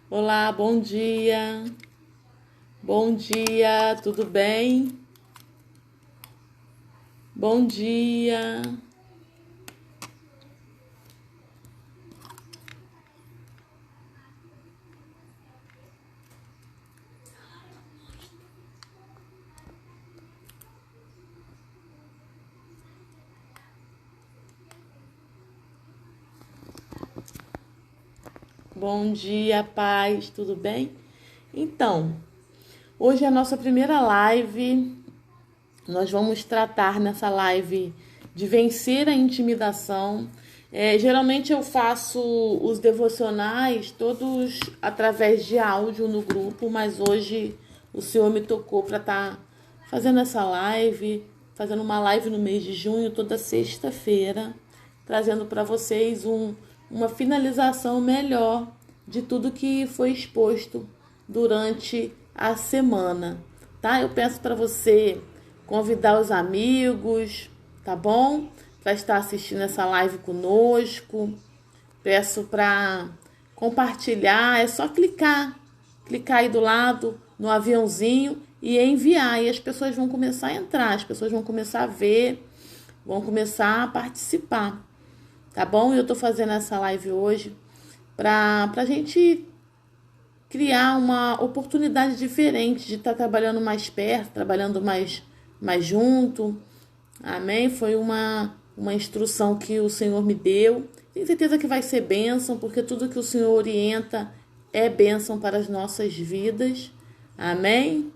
Olá, bom dia. Bom dia, tudo bem? Bom dia. Bom dia, paz, tudo bem? Então, hoje é a nossa primeira live. Nós vamos tratar nessa live de vencer a intimidação. Geralmente eu faço os devocionais todos através de áudio no grupo, mas hoje o Senhor me tocou para estar fazendo essa live, fazendo uma live no mês de junho, toda sexta-feira, trazendo para vocês uma finalização melhor de tudo que foi exposto durante a semana, tá? Eu peço para você convidar os amigos, tá bom? Para estar assistindo essa live conosco. Peço para compartilhar, é só clicar aí do lado no aviãozinho e enviar. E as pessoas vão começar a entrar, as pessoas vão começar a ver, vão começar a participar, tá bom? Eu tô fazendo essa live hoje pra gente criar uma oportunidade diferente de estar trabalhando mais perto, trabalhando mais junto. Amém? Foi uma instrução que o Senhor me deu. Tenho certeza que vai ser bênção, porque tudo que o Senhor orienta é bênção para as nossas vidas. Amém?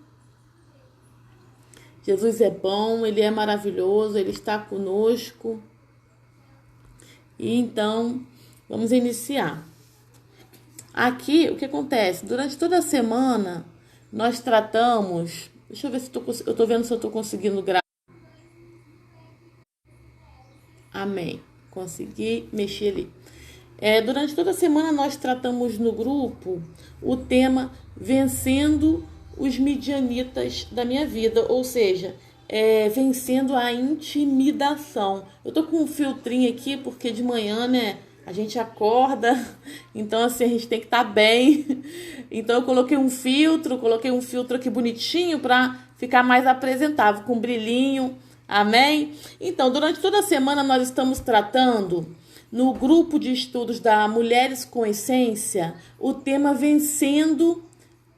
Jesus é bom, Ele é maravilhoso, Ele está conosco. E então, vamos iniciar. Aqui, o que acontece? Durante toda a semana, nós tratamos... Deixa eu ver se eu tô vendo se eu tô conseguindo gravar. Amém. Consegui mexer ali. Durante toda a semana, nós tratamos no grupo o tema Vencendo os Midianitas da minha vida. Ou seja, vencendo a intimidação. Eu tô com um filtrinho aqui porque de manhã, né? A gente acorda, então assim, a gente tem que estar bem. Então eu coloquei um filtro aqui bonitinho para ficar mais apresentável, com brilhinho. Amém? Então, durante toda a semana nós estamos tratando no grupo de estudos da Mulheres com Essência o tema Vencendo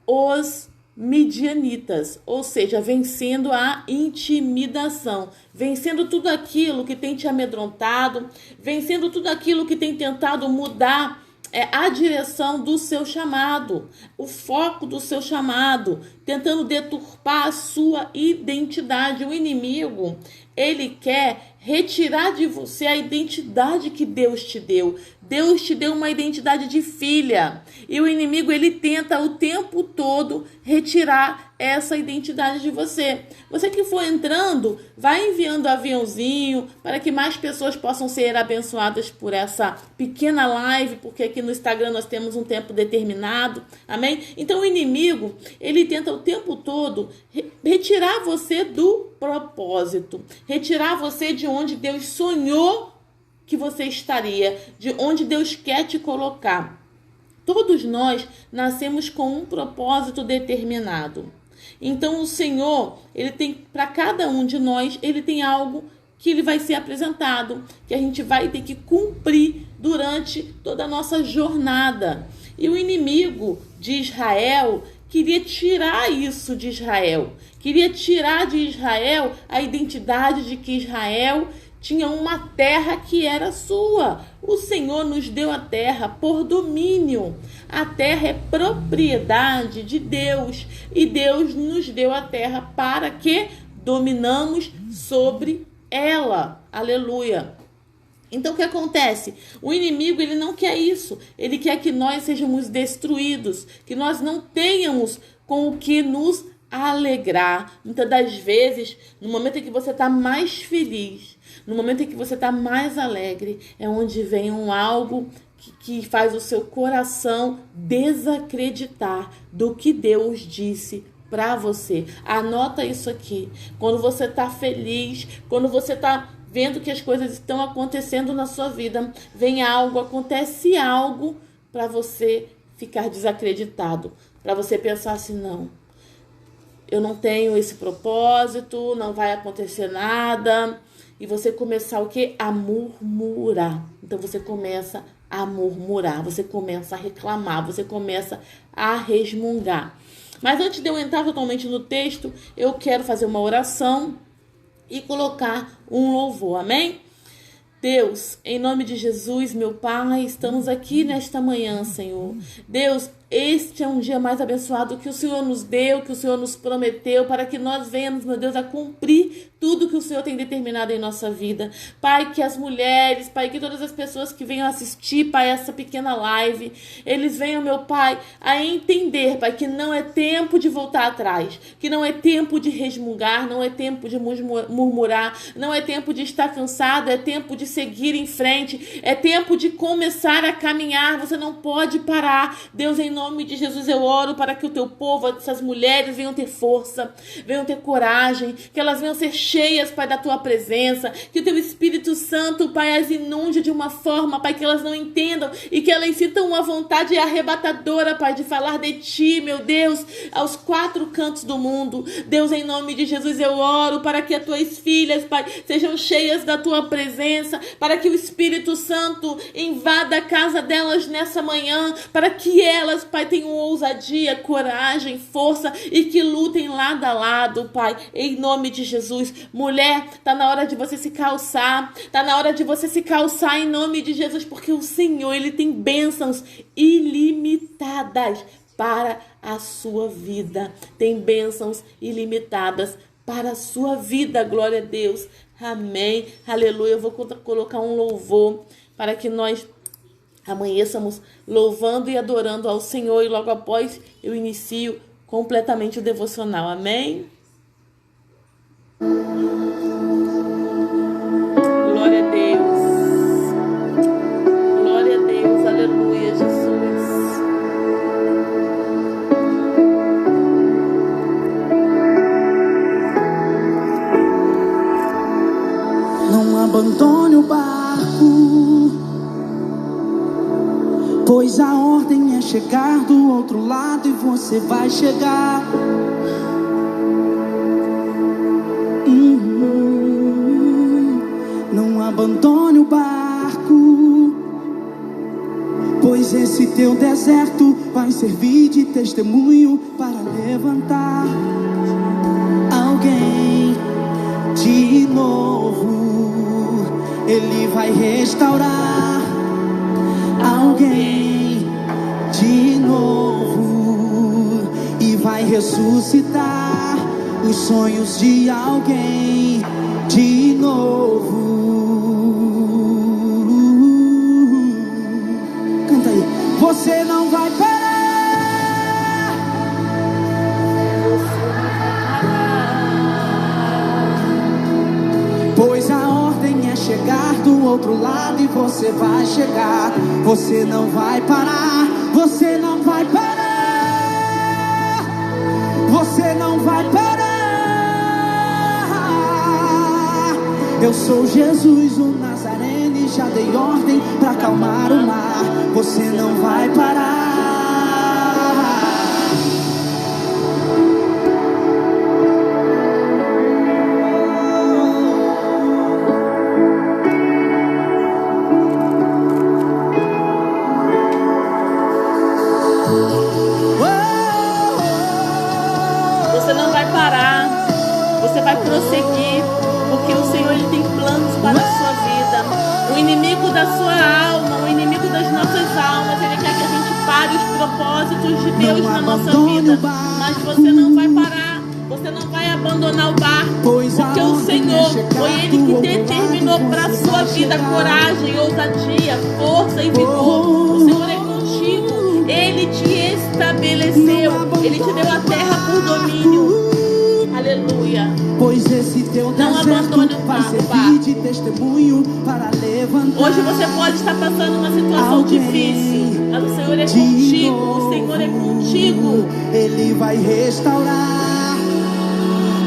os Midianitas, ou seja, vencendo a intimidação, vencendo tudo aquilo que tem te amedrontado, vencendo tudo aquilo que tem tentado mudar a direção do seu chamado, o foco do seu chamado, tentando deturpar a sua identidade. O inimigo, ele quer retirar de você a identidade que Deus te deu. Deus te deu uma identidade de filha. E o inimigo, ele tenta o tempo todo retirar essa identidade de você. Você que for entrando, vai enviando aviãozinho para que mais pessoas possam ser abençoadas por essa pequena live, porque aqui no Instagram nós temos um tempo determinado. Amém? Então o inimigo, ele tenta o tempo todo retirar você do propósito, retirar você de onde Deus sonhou que você estaria, de onde Deus quer te colocar. Todos nós nascemos com um propósito determinado. Então o Senhor, ele tem para cada um de nós, ele tem algo que ele vai ser apresentado, que a gente vai ter que cumprir durante toda a nossa jornada. E o inimigo de Israel queria tirar isso de Israel. Queria tirar de Israel a identidade de que Israel tinha uma terra que era sua. O Senhor nos deu a terra por domínio. A terra é propriedade de Deus. E Deus nos deu a terra para que dominamos sobre ela. Aleluia. Então o que acontece? O inimigo, ele não quer isso. Ele quer que nós sejamos destruídos, que nós não tenhamos com o que nos alegrar. Muitas das vezes, no momento em que você está mais feliz, no momento em que você está mais alegre, é onde vem algo que faz o seu coração desacreditar do que Deus disse para você. Anota isso aqui. Quando você está feliz, quando você está vendo que as coisas estão acontecendo na sua vida, vem algo, acontece algo para você ficar desacreditado, para você pensar assim, não, eu não tenho esse propósito, não vai acontecer nada, e você começar o quê? A murmurar. Então você começa a murmurar, você começa a reclamar, você começa a resmungar. Mas antes de eu entrar totalmente no texto, eu quero fazer uma oração e colocar um louvor, amém? Deus, em nome de Jesus, meu Pai, estamos aqui nesta manhã, Senhor. Deus, este é um dia mais abençoado que o Senhor nos deu, que o Senhor nos prometeu, para que nós venhamos, meu Deus, a cumprir tudo que o Senhor tem determinado em nossa vida. Pai, que as mulheres, Pai, que todas as pessoas que venham assistir, Pai, essa pequena live, eles venham, meu Pai, a entender, Pai, que não é tempo de voltar atrás, que não é tempo de resmungar, não é tempo de murmurar, não é tempo de estar cansado, é tempo de seguir em frente, é tempo de começar a caminhar. Você não pode parar. Deus, em nome de Jesus, eu oro para que o teu povo, essas mulheres, venham ter força, venham ter coragem, que elas venham ser cheias, Pai, da tua presença, que o teu Espírito Santo, Pai, as inunde de uma forma, Pai, que elas não entendam e que elas sintam uma vontade arrebatadora, Pai, de falar de ti, meu Deus, aos quatro cantos do mundo. Deus, em nome de Jesus, eu oro para que as tuas filhas, Pai, sejam cheias da tua presença, para que o Espírito Santo invada a casa delas nessa manhã, para que elas, Pai, tenham ousadia, coragem, força e que lutem lado a lado, Pai, em nome de Jesus. Mulher, tá na hora de você se calçar, tá na hora de você se calçar em nome de Jesus, porque o Senhor, Ele tem bênçãos ilimitadas para a sua vida, tem bênçãos ilimitadas para a sua vida, glória a Deus, amém, aleluia. Eu vou colocar um louvor para que nós amanheçamos louvando e adorando ao Senhor, e logo após eu inicio completamente o devocional, amém? Glória a Deus, glória a Deus, aleluia, Jesus. Não abandone o barco, pois a ordem é chegar do outro lado e você vai chegar. Não abandone o barco, pois esse teu deserto vai servir de testemunho para levantar alguém de novo. Ele vai restaurar alguém de novo e vai ressuscitar os sonhos de alguém de novo. Canta aí. Você não vai parar, pois a ordem é chegar do outro lado e você vai chegar. Você não vai parar, você não vai parar, você não vai parar. Eu sou Jesus, o Nazareno, e já dei ordem para acalmar o mar. Você não vai parar. Você não vai parar, você vai prosseguir, porque o Senhor, Ele tem planos para a sua vida. O inimigo da sua alma, o inimigo das nossas almas, ele quer que a gente pare os propósitos de Deus na nossa vida. Mas você não vai parar, você não vai abandonar o barco, porque o Senhor foi Ele que determinou para a sua vida coragem, ousadia, força e vigor. O Senhor é contigo, Ele te estabeleceu, Ele te deu a terra por domínio. Aleluia. Pois esse teu não abandone o barco. De testemunho para levantar. Hoje você pode estar passando uma situação difícil, mas o Senhor é contigo. O Senhor é contigo. Ele vai restaurar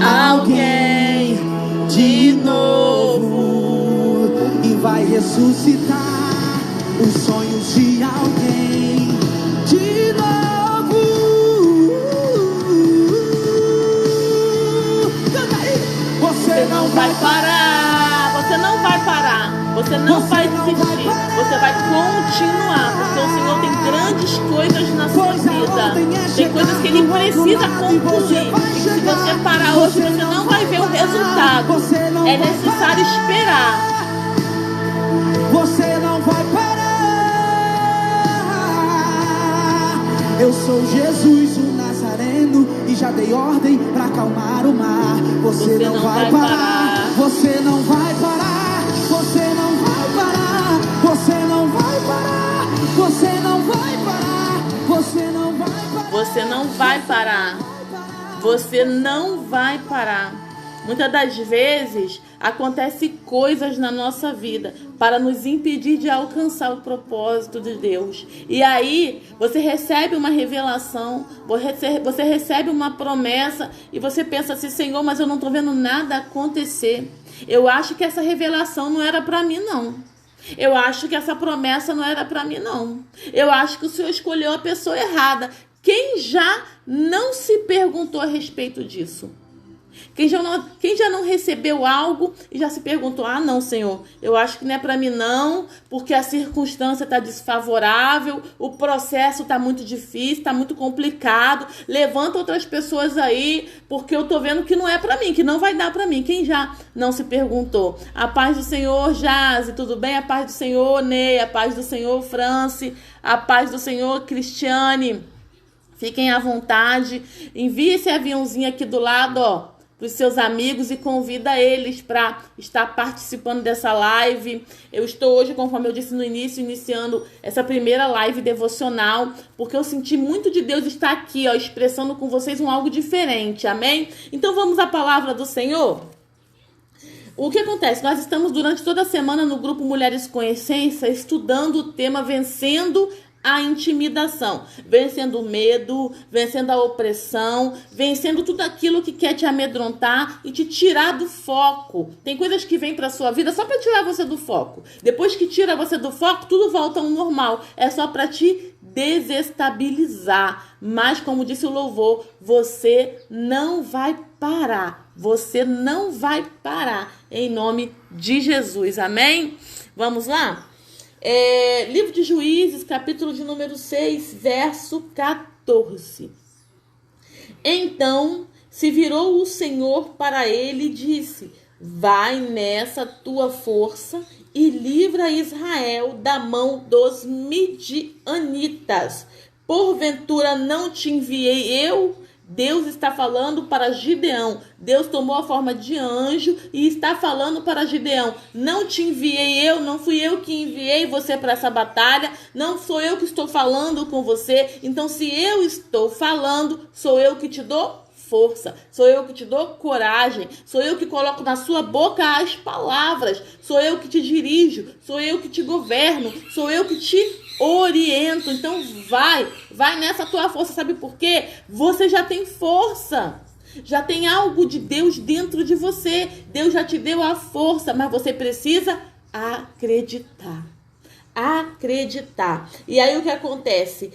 alguém de novo e vai ressuscitar os sonhos de alguém de novo. Canta aí. Você não vai parar. Você não vai parar. Você não vai desistir. Você vai continuar. Porque o Senhor tem grandes coisas na sua vida. Tem coisas que Ele precisa concluir. E se você parar hoje, você não vai ver o resultado. É necessário esperar. Você não vai parar. Eu sou Jesus, o Nazareno, e já dei ordem para acalmar o mar. Você não vai parar. Você não vai parar. Você não vai parar. Você não vai parar. Você não vai parar. Você não vai parar. Você não vai parar. Você não vai parar. Muitas das vezes acontecem coisas na nossa vida para nos impedir de alcançar o propósito de Deus. E aí você recebe uma revelação, você recebe uma promessa e você pensa assim: Senhor, mas eu não estou vendo nada acontecer. Eu acho que essa revelação não era para mim, não. Eu acho que essa promessa não era para mim, não. Eu acho que o Senhor escolheu a pessoa errada. Quem já não se perguntou a respeito disso? Quem já não recebeu algo e já se perguntou: ah, não, Senhor, eu acho que não é para mim não, porque a circunstância está desfavorável, o processo está muito difícil, está muito complicado, levanta outras pessoas aí, porque eu tô vendo que não é para mim, que não vai dar para mim. Quem já não se perguntou? A paz do Senhor, Jaze, tudo bem? A paz do Senhor, Ney, a paz do Senhor, France, a paz do Senhor, Cristiane. Fiquem à vontade, envie esse aviãozinho aqui do lado, ó, para os seus amigos e convida eles para estar participando dessa live. Eu estou hoje, conforme eu disse no início, iniciando essa primeira live devocional, porque eu senti muito de Deus estar aqui, ó, expressando com vocês algo diferente, amém? Então vamos à palavra do Senhor? O que acontece? Nós estamos durante toda a semana no grupo Mulheres com Essência estudando o tema Vencendo a Intimidação, vencendo o medo, vencendo a opressão, vencendo tudo aquilo que quer te amedrontar e te tirar do foco. Tem coisas que vêm para sua vida só para tirar você do foco. Depois que tira você do foco, tudo volta ao normal. É só para te desestabilizar. Mas, como disse o louvor, você não vai parar. Você não vai parar. Em nome de Jesus. Amém? Vamos lá? Livro de Juízes, capítulo de número 6, verso 14. Então se virou o Senhor para ele e disse: vai nessa tua força e livra Israel da mão dos midianitas. Porventura não te enviei eu? Deus está falando para Gideão. Deus tomou a forma de anjo e está falando para Gideão: não te enviei eu, não fui eu que enviei você para essa batalha, não sou eu que estou falando com você. Então, se eu estou falando, sou eu que te dou força, sou eu que te dou coragem, sou eu que coloco na sua boca as palavras, sou eu que te dirijo, sou eu que te governo, sou eu que te oriento. Então vai nessa tua força. Sabe por quê? Você já tem força, já tem algo de Deus dentro de você. Deus já te deu a força, mas você precisa acreditar. E aí o que acontece?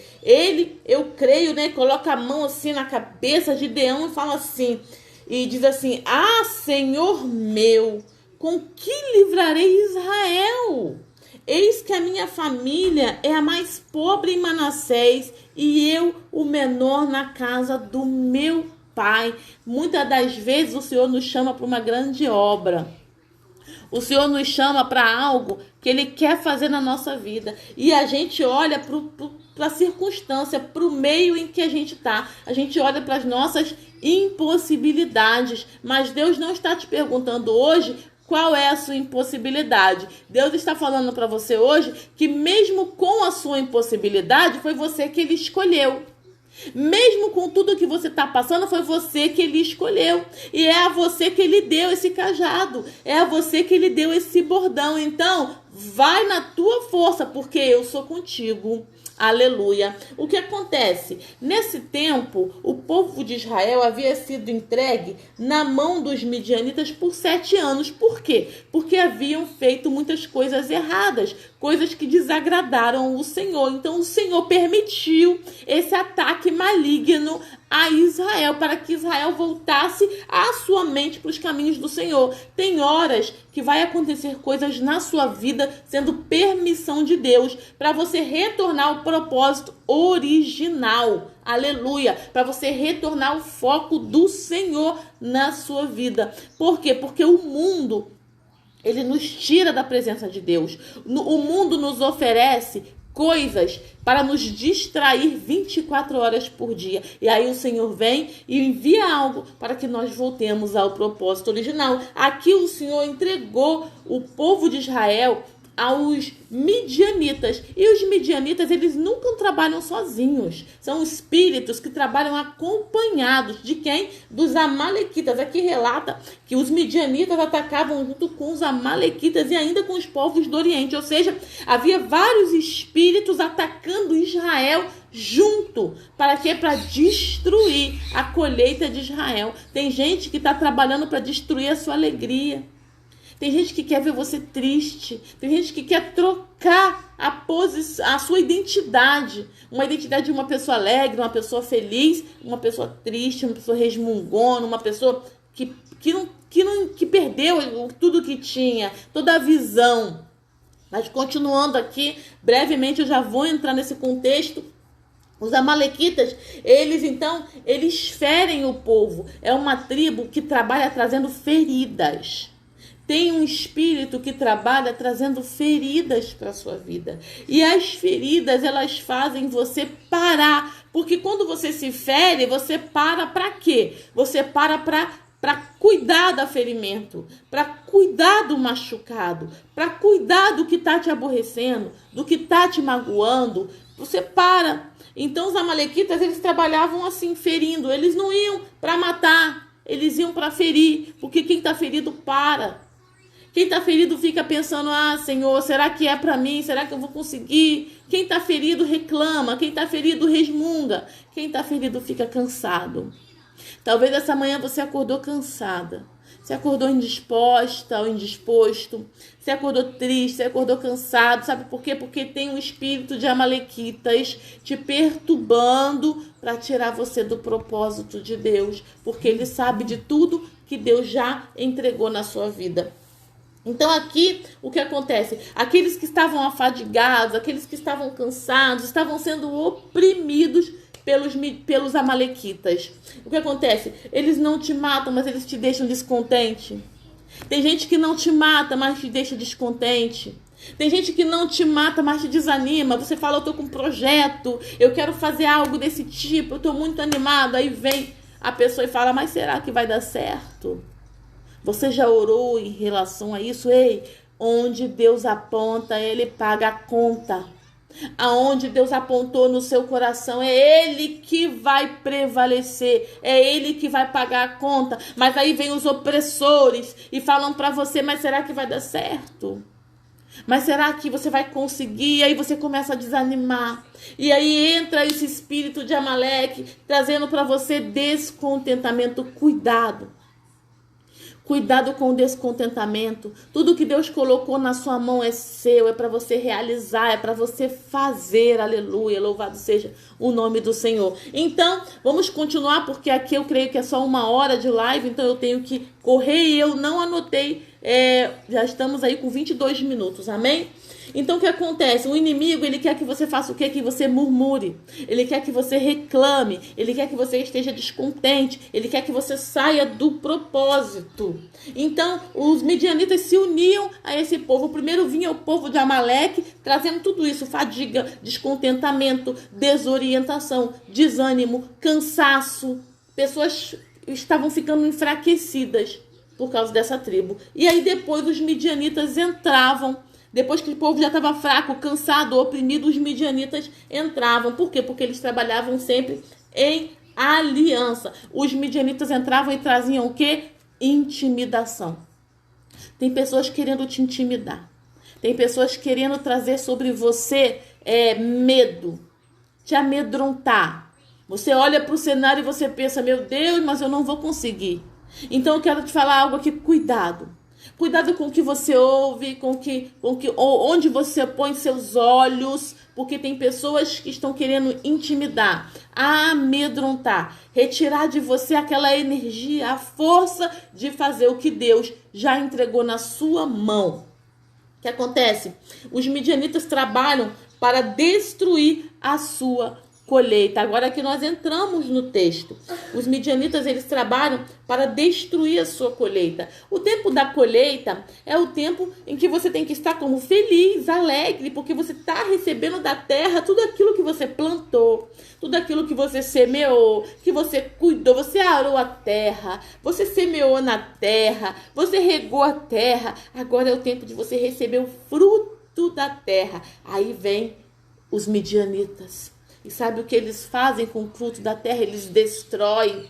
Eu creio, né, coloca a mão assim na cabeça de Gideão e fala assim, e diz assim: ah, Senhor meu, com que livrarei Israel? Eis que a minha família é a mais pobre em Manassés e eu o menor na casa do meu pai. Muitas das vezes o Senhor nos chama para uma grande obra. O Senhor nos chama para algo que Ele quer fazer na nossa vida. E a gente olha para a circunstância, para o meio em que a gente está. A gente olha para as nossas impossibilidades. Mas Deus não está te perguntando hoje qual é a sua impossibilidade. Deus está falando para você hoje que mesmo com a sua impossibilidade, foi você que Ele escolheu. Mesmo com tudo que você está passando, foi você que Ele escolheu. E é a você que Ele deu esse cajado. É a você que Ele deu esse bordão. Então, vai na tua força, porque eu sou contigo. Aleluia. O que acontece? Nesse tempo, o povo de Israel havia sido entregue na mão dos midianitas por 7 anos. Por quê? Porque haviam feito muitas coisas erradas, coisas que desagradaram o Senhor. Então o Senhor permitiu esse ataque maligno a Israel, para que Israel voltasse a sua mente para os caminhos do Senhor. Tem horas que vai acontecer coisas na sua vida sendo permissão de Deus, para você retornar ao propósito original. Aleluia! Para você retornar ao foco do Senhor na sua vida. Por quê? Porque o mundo, ele nos tira da presença de Deus. O mundo nos oferece coisas para nos distrair 24 horas por dia. E aí o Senhor vem e envia algo para que nós voltemos ao propósito original. Aqui o Senhor entregou o povo de Israel aos midianitas. E os midianitas, eles nunca trabalham sozinhos. São espíritos que trabalham acompanhados de quem? Dos amalequitas. Aqui relata que os midianitas atacavam junto com os amalequitas e ainda com os povos do Oriente. Ou seja, havia vários espíritos atacando Israel junto. Para quê? Para destruir a colheita de Israel. Tem gente que está trabalhando para destruir a sua alegria. Tem gente que quer ver você triste. Tem gente que quer trocar a sua identidade. Uma identidade de uma pessoa alegre, uma pessoa feliz, uma pessoa triste, uma pessoa resmungona, uma pessoa que perdeu tudo que tinha, toda a visão. Mas continuando aqui, brevemente eu já vou entrar nesse contexto. Os amalequitas, eles ferem o povo. É uma tribo que trabalha trazendo feridas. Tem um espírito que trabalha trazendo feridas para a sua vida. E as feridas, elas fazem você parar. Porque quando você se fere, você para quê? Você para cuidar do ferimento, para cuidar do machucado, para cuidar do que está te aborrecendo, do que está te magoando. Você para. Então os amalequitas, eles trabalhavam assim, ferindo. Eles não iam para matar, eles iam para ferir. Porque quem está ferido para. Quem está ferido fica pensando, Senhor, será que é para mim? Será que eu vou conseguir? Quem está ferido reclama, quem está ferido resmunga. Quem está ferido fica cansado. Talvez essa manhã você acordou cansada. Você acordou indisposta ou indisposto. Você acordou triste, você acordou cansado. Sabe por quê? Porque tem um espírito de amalequitas te perturbando para tirar você do propósito de Deus. Porque ele sabe de tudo que Deus já entregou na sua vida. Então aqui o que acontece? Aqueles que estavam afadigados, aqueles que estavam cansados, estavam sendo oprimidos pelos amalequitas. O que acontece? Eles não te matam, mas eles te deixam descontente. Tem gente que não te mata, mas te deixa descontente. Tem gente que não te mata, mas te desanima. Você fala, eu tô com um projeto, eu quero fazer algo desse tipo, eu tô muito animado. Aí vem a pessoa e fala, mas será que vai dar certo? Você já orou em relação a isso? Ei, onde Deus aponta, Ele paga a conta. Aonde Deus apontou no seu coração, é Ele que vai prevalecer, é Ele que vai pagar a conta. Mas aí vem os opressores e falam para você, mas será que vai dar certo? Mas será que você vai conseguir? E aí você começa a desanimar. E aí entra esse espírito de Amaleque, trazendo para você descontentamento. Cuidado com o descontentamento. Tudo que Deus colocou na sua mão é seu, é para você realizar, é para você fazer. Aleluia, louvado seja o nome do Senhor. Então, vamos continuar, porque aqui eu creio que é só 1 hora de live, então eu tenho que correr e eu não anotei. Já estamos aí com 22 minutos, amém? Então o que acontece? O inimigo, ele quer que você faça o quê? Que você murmure. Ele quer que você reclame. Ele quer que você esteja descontente. Ele quer que você saia do propósito. Então os midianitas se uniam a esse povo. Primeiro vinha o povo de Amaleque, trazendo tudo isso. Fadiga, descontentamento, desorientação, desânimo, cansaço. Pessoas estavam ficando enfraquecidas por causa dessa tribo. E aí depois os midianitas entravam. Depois que o povo já estava fraco, cansado, oprimido, os midianitas entravam. Por quê? Porque eles trabalhavam sempre em aliança. Os midianitas entravam e traziam o quê? Intimidação. Tem pessoas querendo te intimidar. Tem pessoas querendo trazer sobre você medo. te amedrontar. Você olha para o cenário e você pensa, meu Deus, mas eu não vou conseguir. Então eu quero te falar algo aqui, cuidado. Cuidado com o que você ouve, onde você põe seus olhos, porque tem pessoas que estão querendo intimidar, amedrontar, retirar de você aquela energia, a força de fazer o que Deus já entregou na sua mão. O que acontece? Os midianitas trabalham para destruir a sua colheita. Agora que nós entramos no texto, os midianitas, eles trabalham para destruir a sua colheita. O tempo da colheita é o tempo em que você tem que estar como feliz, alegre, porque você está recebendo da terra tudo aquilo que você plantou, tudo aquilo que você semeou, que você cuidou, você arou a terra, você semeou na terra, você regou a terra. Agora é o tempo de você receber o fruto da terra. Aí vem os midianitas. E sabe o que eles fazem com o fruto da terra? Eles destroem,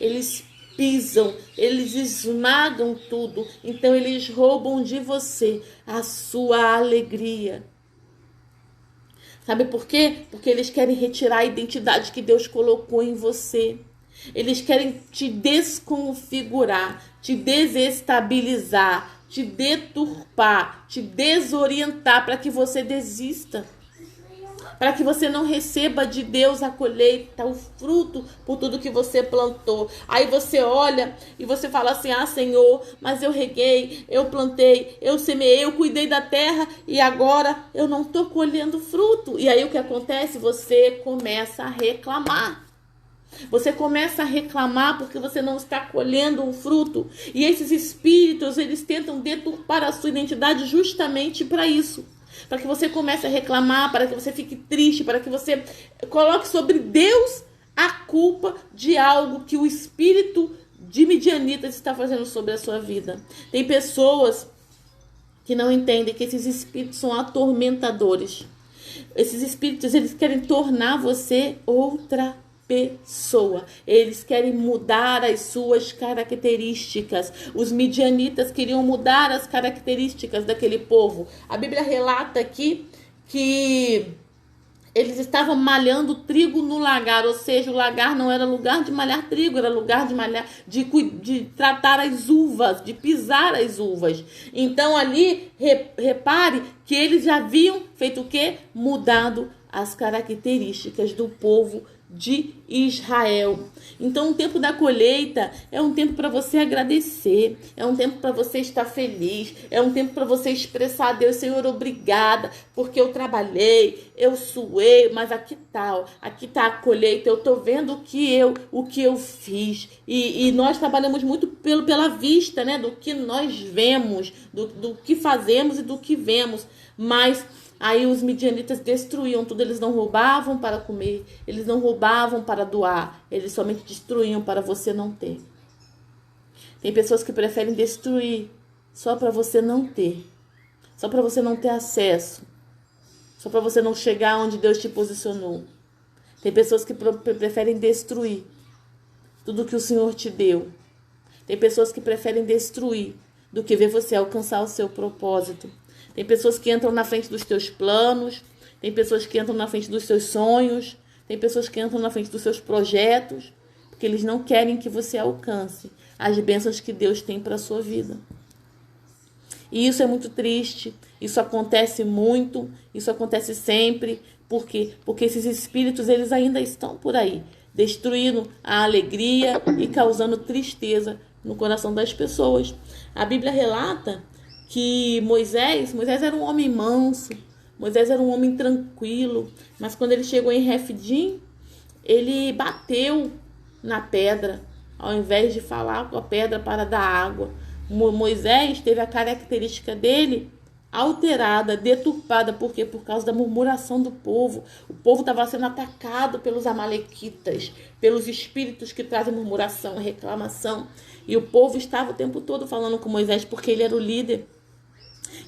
eles pisam, eles esmagam tudo. Então eles roubam de você a sua alegria. Sabe por quê? Porque eles querem retirar a identidade que Deus colocou em você. Eles querem te desconfigurar, te desestabilizar, te deturpar, te desorientar para que você desista. Para que você não receba de Deus a colheita, o fruto por tudo que você plantou. Aí você olha e você fala assim, Senhor, mas eu reguei, eu plantei, eu semeei, eu cuidei da terra e agora eu não estou colhendo fruto. E aí o que acontece? Você começa a reclamar. Você começa a reclamar porque você não está colhendo um fruto. E esses espíritos, eles tentam deturpar a sua identidade justamente para isso. Para que você comece a reclamar, para que você fique triste, para que você coloque sobre Deus a culpa de algo que o espírito de midianitas está fazendo sobre a sua vida. Tem pessoas que não entendem que esses espíritos são atormentadores. Esses espíritos, eles querem tornar você outra pessoa. Eles querem mudar as suas características. Os midianitas queriam mudar as características daquele povo. A Bíblia relata aqui que eles estavam malhando trigo no lagar, ou seja, o lagar não era lugar de malhar trigo, era lugar de malhar, de tratar as uvas, de pisar as uvas. Então ali, repare que eles já haviam feito o quê? Mudado as características do povo de Israel. Então o tempo da colheita é um tempo para você agradecer, é um tempo para você estar feliz, é um tempo para você expressar a Deus, Senhor, obrigada, porque eu trabalhei, eu suei, mas aqui tá a colheita, eu tô vendo o que eu fiz, e nós trabalhamos muito pela vista, né, do que nós vemos, do que fazemos e do que vemos, mas aí os midianitas destruíam tudo, eles não roubavam para comer, eles não roubavam para doar, eles somente destruíam para você não ter. Tem pessoas que preferem destruir só para você não ter, só para você não ter acesso, só para você não chegar onde Deus te posicionou. Tem pessoas que preferem destruir tudo que o Senhor te deu. Tem pessoas que preferem destruir do que ver você alcançar o seu propósito. Tem pessoas que entram na frente dos teus planos, tem pessoas que entram na frente dos seus sonhos, tem pessoas que entram na frente dos seus projetos, porque eles não querem que você alcance as bênçãos que Deus tem para a sua vida. E isso é muito triste, isso acontece muito, isso acontece sempre. Por quê? Porque esses espíritos, eles ainda estão por aí, destruindo a alegria e causando tristeza no coração das pessoas. A Bíblia relata que Moisés era um homem manso, Moisés era um homem tranquilo, mas quando ele chegou em Refidim, ele bateu na pedra, ao invés de falar com a pedra para dar água. Moisés teve a característica dele alterada, deturpada. Por quê? Por causa da murmuração do povo. O povo estava sendo atacado pelos amalequitas, pelos espíritos que trazem murmuração, reclamação. E o povo estava o tempo todo falando com Moisés, porque ele era o líder.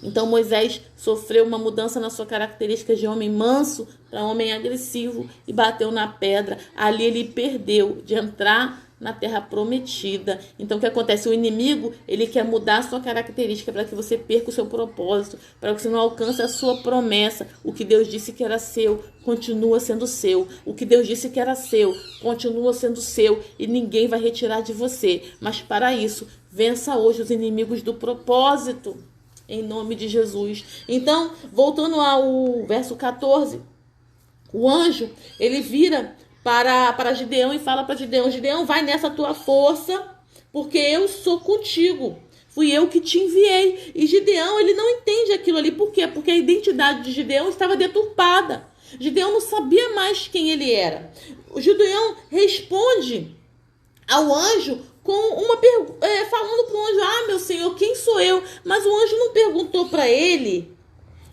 Então Moisés sofreu uma mudança na sua característica de homem manso para homem agressivo e bateu na pedra. Ali ele perdeu de entrar na terra prometida. Então o que acontece? O inimigo, ele quer mudar a sua característica para que você perca o seu propósito, para que você não alcance a sua promessa. O que Deus disse que era seu, continua sendo seu. O que Deus disse que era seu, continua sendo seu, e ninguém vai retirar de você. Mas para isso, vença hoje os inimigos do propósito, em nome de Jesus. Então, voltando ao verso 14, o anjo, ele vira para Gideão e fala para Gideão: Gideão, vai nessa tua força, porque eu sou contigo. Fui eu que te enviei. E Gideão, ele não entende aquilo ali. Por quê? Porque a identidade de Gideão estava deturpada. Gideão não sabia mais quem ele era. O Gideão responde ao anjo com uma pergunta, falando para o anjo: ah, meu senhor, quem sou eu? Mas o anjo não perguntou para ele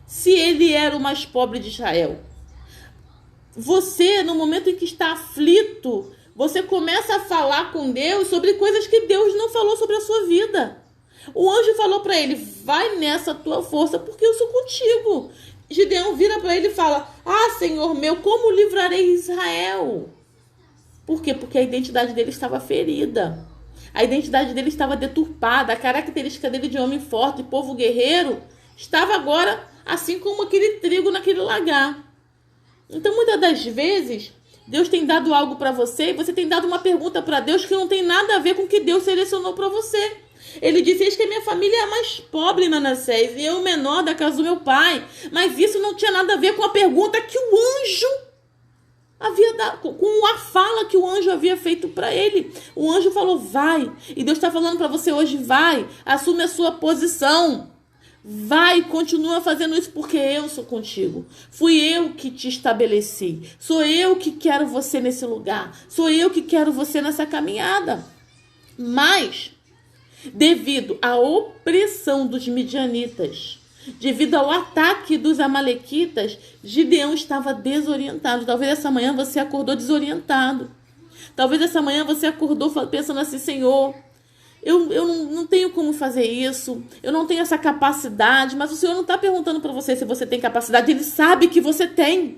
se ele era o mais pobre de Israel. Você, no momento em que está aflito, você começa a falar com Deus sobre coisas que Deus não falou sobre a sua vida. O anjo falou para ele: vai nessa tua força, porque eu sou contigo. Gideão vira para ele e fala: ah, Senhor meu, como livrarei Israel? Por quê? Porque a identidade dele estava ferida. A identidade dele estava deturpada. A característica dele de homem forte, povo guerreiro, estava agora assim como aquele trigo naquele lagar. Então, muitas das vezes, Deus tem dado algo para você e você tem dado uma pergunta para Deus que não tem nada a ver com o que Deus selecionou para você. Ele disse: eis que a minha família é a mais pobre em Manassés e eu o menor da casa do meu pai. Mas isso não tinha nada a ver com a pergunta que o anjo havia dado, com a fala que o anjo havia feito para ele. O anjo falou: vai. E Deus está falando para você hoje: vai, assume a sua posição. Vai, continua fazendo isso, porque eu sou contigo. Fui eu que te estabeleci. Sou eu que quero você nesse lugar. Sou eu que quero você nessa caminhada. Mas, devido à opressão dos midianitas, devido ao ataque dos amalequitas, Gideão estava desorientado. Talvez essa manhã você acordou desorientado. Talvez essa manhã você acordou pensando assim: Senhor, eu não tenho como fazer isso, eu não tenho essa capacidade. Mas o Senhor não está perguntando para você se você tem capacidade, Ele sabe que você tem.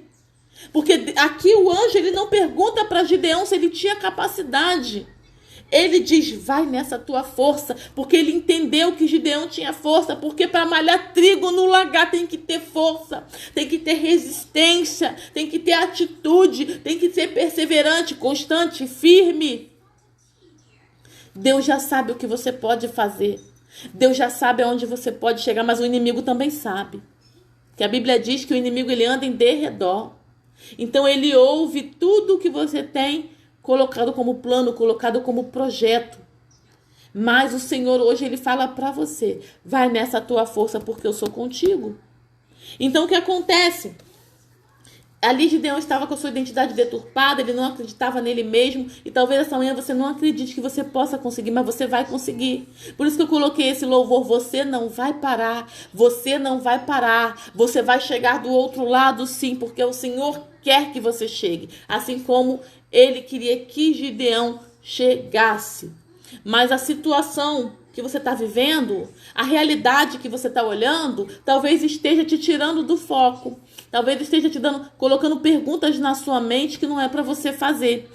Porque aqui o anjo, ele não pergunta para Gideão se ele tinha capacidade. Ele diz: vai nessa tua força, porque ele entendeu que Gideão tinha força, porque para malhar trigo no lagar tem que ter força, tem que ter resistência, tem que ter atitude, tem que ser perseverante, constante, firme. Deus já sabe o que você pode fazer. Deus já sabe aonde você pode chegar, mas o inimigo também sabe. Que a Bíblia diz que o inimigo, ele anda em derredor. Então ele ouve tudo o que você tem colocado como plano, colocado como projeto. Mas o Senhor hoje, ele fala para você: vai nessa tua força, porque eu sou contigo. Então o que acontece? Ali Gideão estava com a sua identidade deturpada, ele não acreditava nele mesmo, e talvez essa manhã você não acredite que você possa conseguir, mas você vai conseguir. Por isso que eu coloquei esse louvor: você não vai parar, você não vai parar, você vai chegar do outro lado sim, porque o Senhor quer que você chegue, assim como ele queria que Gideão chegasse. Mas a situação que você está vivendo, a realidade que você está olhando, talvez esteja te tirando do foco. Talvez esteja te colocando perguntas na sua mente que não é para você fazer.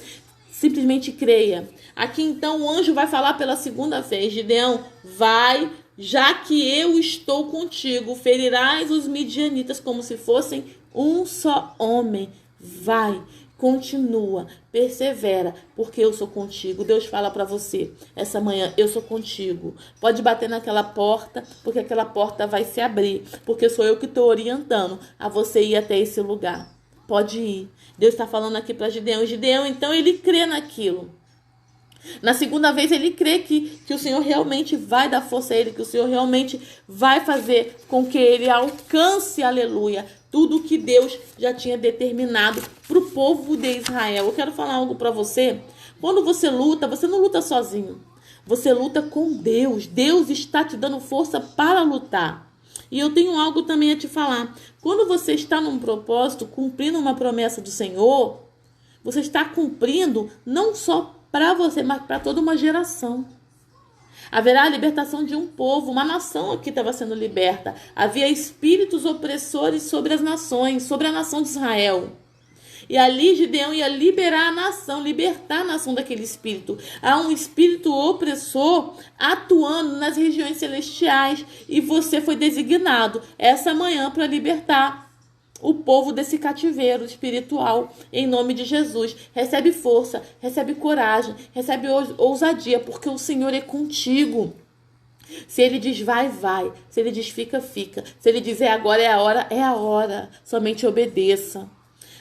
Simplesmente creia. Aqui então o anjo vai falar pela segunda vez: Gideão, vai, já que eu estou contigo, ferirás os midianitas como se fossem um só homem. Vai. Continua, persevera, porque eu sou contigo. Deus fala para você essa manhã: eu sou contigo. Pode bater naquela porta, porque aquela porta vai se abrir, porque sou eu que estou orientando a você ir até esse lugar. Pode ir. Deus está falando aqui para Gideão. Gideão, então, ele crê naquilo. Na segunda vez ele crê que o Senhor realmente vai dar força a ele, que o Senhor realmente vai fazer com que ele alcance, aleluia, tudo que Deus já tinha determinado para o povo de Israel. Eu quero falar algo para você. Quando você luta, você não luta sozinho. Você luta com Deus. Deus está te dando força para lutar. E eu tenho algo também a te falar. Quando você está num propósito, cumprindo uma promessa do Senhor, você está cumprindo não só para você, mas para toda uma geração. Haverá a libertação de um povo, uma nação aqui estava sendo liberta. Havia espíritos opressores sobre as nações, sobre a nação de Israel. E ali Gideão ia liberar a nação, libertar a nação daquele espírito. Há um espírito opressor atuando nas regiões celestiais e você foi designado essa manhã para libertar o povo desse cativeiro espiritual, em nome de Jesus. Recebe força, recebe coragem, recebe ousadia, porque o Senhor é contigo. Se ele diz vai, vai. Se ele diz fica, fica. Se ele diz agora, é a hora, é a hora. Somente obedeça.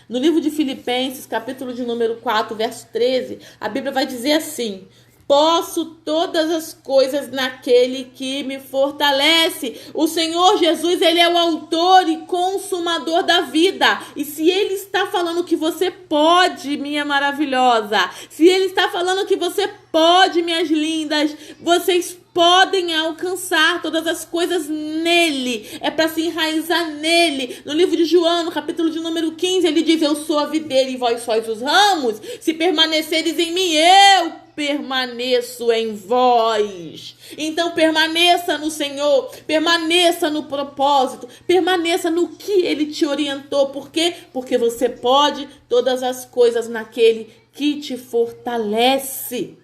No livro de Filipenses, capítulo de número 4, verso 13, a Bíblia vai dizer assim: posso todas as coisas naquele que me fortalece. O Senhor Jesus, ele é o autor e consumador da vida. E se ele está falando que você pode, minha maravilhosa, se ele está falando que você pode, minhas lindas, vocês podem alcançar todas as coisas nele. É para se enraizar nele. No livro de João, no capítulo de número 15, ele diz: eu sou a videira e vós sois os ramos. Se permaneceres em mim, eu permaneço em vós. Então permaneça no Senhor, permaneça no propósito, permaneça no que ele te orientou. Por quê? Porque você pode todas as coisas naquele que te fortalece.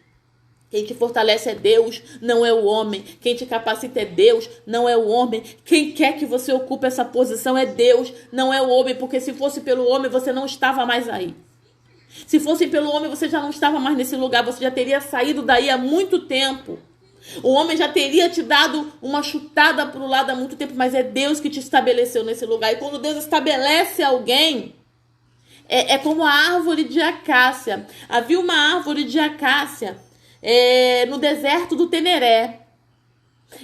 Quem te fortalece é Deus, não é o homem. Quem te capacita é Deus, não é o homem. Quem quer que você ocupe essa posição é Deus, não é o homem. Porque se fosse pelo homem, você não estava mais aí. Se fosse pelo homem, você já não estava mais nesse lugar. Você já teria saído daí há muito tempo. O homem já teria te dado uma chutada para o lado há muito tempo. Mas é Deus que te estabeleceu nesse lugar. E quando Deus estabelece alguém, é como a árvore de acácia. Havia uma árvore de acácia no deserto do Teneré.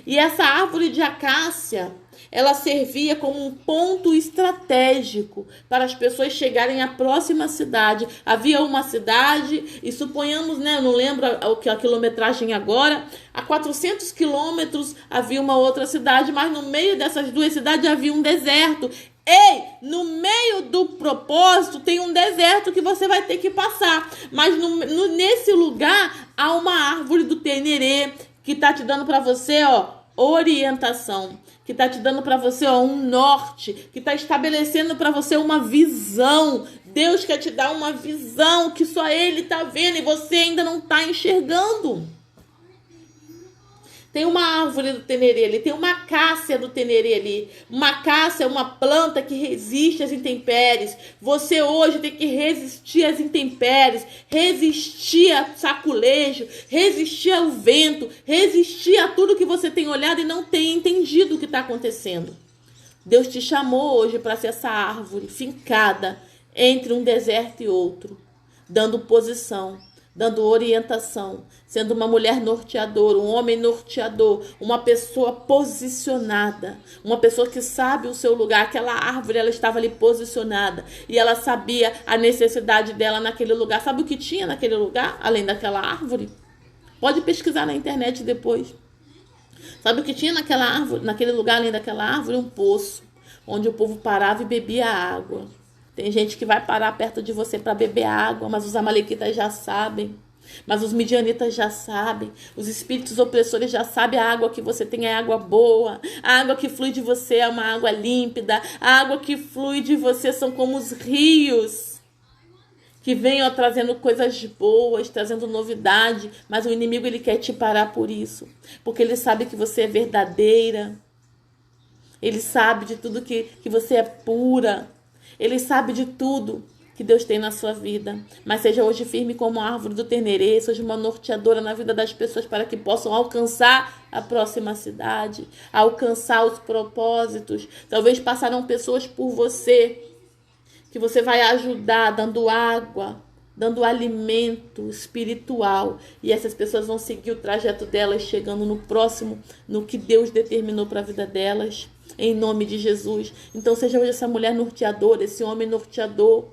E essa árvore de acácia, ela servia como um ponto estratégico para as pessoas chegarem à próxima cidade. Havia uma cidade, e suponhamos, não lembro a quilometragem agora, a 400 quilômetros havia uma outra cidade, mas no meio dessas duas cidades havia um deserto. Ei, no meio do propósito tem um deserto que você vai ter que passar. Mas nesse lugar há uma árvore do Tenerê que está te dando para você, orientação. Que está te dando para você, um norte. Que está estabelecendo para você uma visão. Deus quer te dar uma visão que só Ele está vendo e você ainda não está enxergando. Tem uma árvore do Tenerê ali, tem uma acácia do Tenerê ali. Uma acácia é uma planta que resiste às intempéries. Você hoje tem que resistir às intempéries, resistir a saculejo, resistir ao vento, resistir a tudo que você tem olhado e não tem entendido o que está acontecendo. Deus te chamou hoje para ser essa árvore fincada entre um deserto e outro, dando posição, dando orientação, sendo uma mulher norteadora, um homem norteador, uma pessoa posicionada, uma pessoa que sabe o seu lugar. Aquela árvore, ela estava ali posicionada e ela sabia a necessidade dela naquele lugar. Sabe o que tinha naquele lugar, além daquela árvore? Pode pesquisar na internet depois. Sabe o que tinha naquela árvore, naquele lugar, além daquela árvore? Um poço, onde o povo parava e bebia água. Tem gente que vai parar perto de você para beber água, mas os amalequitas já sabem. Mas os midianitas já sabem. Os espíritos opressores já sabem. A água que você tem é água boa. A água que flui de você é uma água límpida. A água que flui de você são como os rios que vêm trazendo coisas boas, trazendo novidade. Mas o inimigo, ele quer te parar por isso. Porque ele sabe que você é verdadeira. Ele sabe de tudo que você é pura. Ele sabe de tudo que Deus tem na sua vida. Mas seja hoje firme como a árvore do Tenerê. Seja uma norteadora na vida das pessoas para que possam alcançar a próxima cidade. Alcançar os propósitos. Talvez passarão pessoas por você que você vai ajudar dando água, dando alimento espiritual. E essas pessoas vão seguir o trajeto delas, chegando no próximo, no que Deus determinou para a vida delas. Em nome de Jesus. Então seja hoje essa mulher norteadora, esse homem norteador.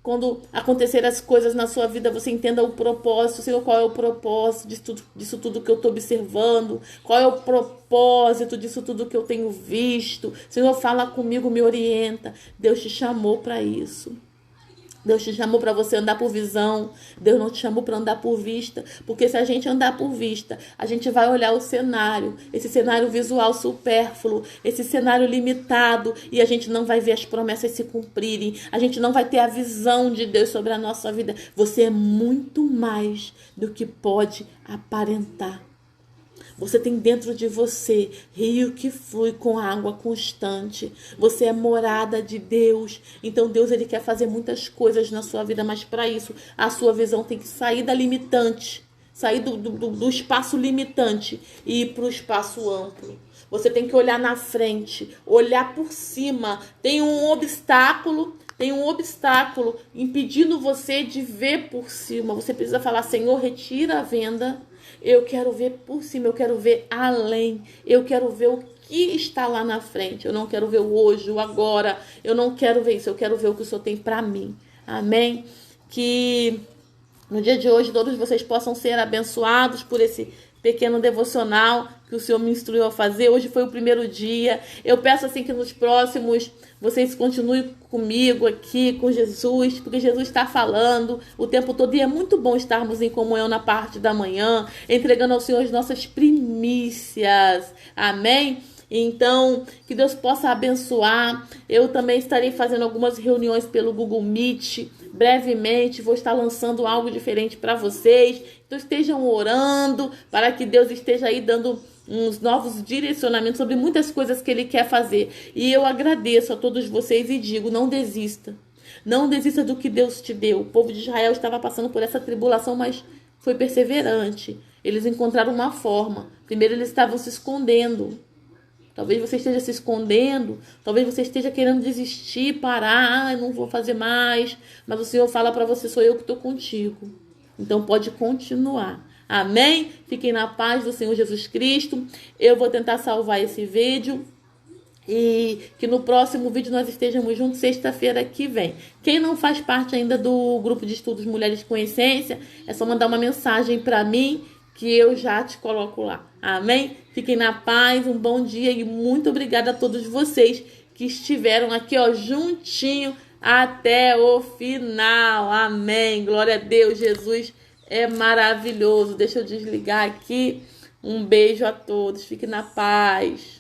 Quando acontecer as coisas na sua vida, você entenda o propósito. Senhor, qual é o propósito disso tudo que eu estou observando? Qual é o propósito disso tudo que eu tenho visto? Senhor, fala comigo, me orienta. Deus te chamou para isso. Deus te chamou para você andar por visão. Deus não te chamou para andar por vista. Porque se a gente andar por vista, a gente vai olhar o cenário. Esse cenário visual supérfluo. Esse cenário limitado. E a gente não vai ver as promessas se cumprirem. A gente não vai ter a visão de Deus sobre a nossa vida. Você é muito mais do que pode aparentar. Você tem dentro de você rio que flui com água constante. Você é morada de Deus. Então Deus, ele quer fazer muitas coisas na sua vida, mas para isso a sua visão tem que sair da limitante, sair do espaço limitante e ir para o espaço amplo. Você tem que olhar na frente, olhar por cima. Tem um obstáculo impedindo você de ver por cima. Você precisa falar: Senhor, retira a venda. Eu quero ver por cima, eu quero ver além. Eu quero ver o que está lá na frente. Eu não quero ver o hoje, o agora. Eu não quero ver isso, eu quero ver o que o Senhor tem para mim. Amém? Que no dia de hoje todos vocês possam ser abençoados por esse pequeno devocional que o Senhor me instruiu a fazer. Hoje foi o primeiro dia. Eu peço assim que nos próximos vocês continuem comigo aqui, com Jesus, porque Jesus está falando o tempo todo. E é muito bom estarmos em comunhão na parte da manhã, entregando ao Senhor as nossas primícias. Amém? Então, que Deus possa abençoar. Eu também estarei fazendo algumas reuniões pelo Google Meet. Brevemente vou estar lançando algo diferente para vocês. Então estejam orando para que Deus esteja aí dando uns novos direcionamentos sobre muitas coisas que Ele quer fazer. E eu agradeço a todos vocês e digo: não desista. Não desista do que Deus te deu. O povo de Israel estava passando por essa tribulação, mas foi perseverante. Eles encontraram uma forma. Primeiro eles estavam se escondendo. Talvez você esteja se escondendo, talvez você esteja querendo desistir, parar, não vou fazer mais. Mas o Senhor fala para você: sou eu que estou contigo. Então pode continuar. Amém? Fiquem na paz do Senhor Jesus Cristo. Eu vou tentar salvar esse vídeo. E que no próximo vídeo nós estejamos juntos sexta-feira que vem. Quem não faz parte ainda do grupo de estudos Mulheres com Essência, é só mandar uma mensagem para mim que eu já te coloco lá. Amém? Fiquem na paz, um bom dia e muito obrigada a todos vocês que estiveram aqui, ó, juntinho até o final. Amém. Glória a Deus. Jesus é maravilhoso. Deixa eu desligar aqui. Um beijo a todos. Fiquem na paz.